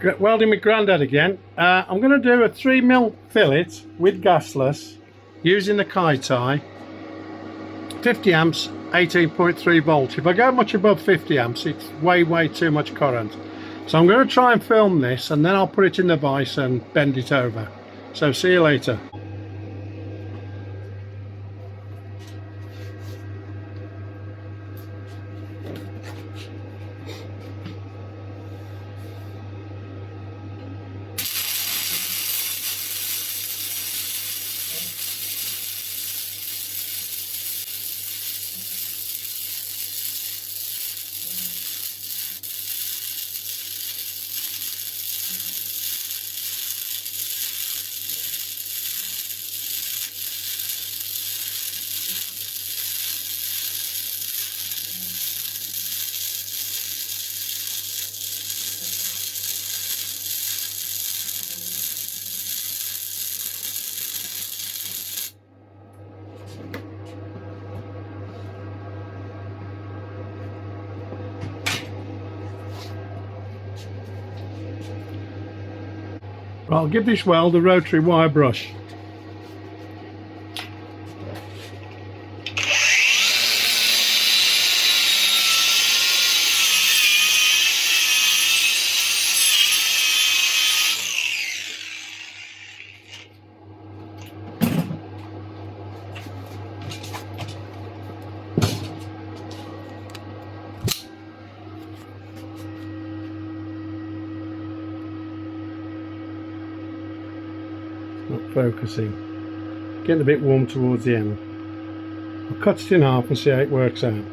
Welding with Grandad again. I'm going to do a 3mm fillet with gasless using the Kaitai, 50 amps, 18.3 volts. If I go much above 50 amps, it's way too much current. So I'm going to try and film this, and then I'll put it in the vise and bend it over. So see you later. I'll give this weld a rotary wire brush. Not focusing. Getting a bit warm towards the end. I'll cut it in half and see how it works out.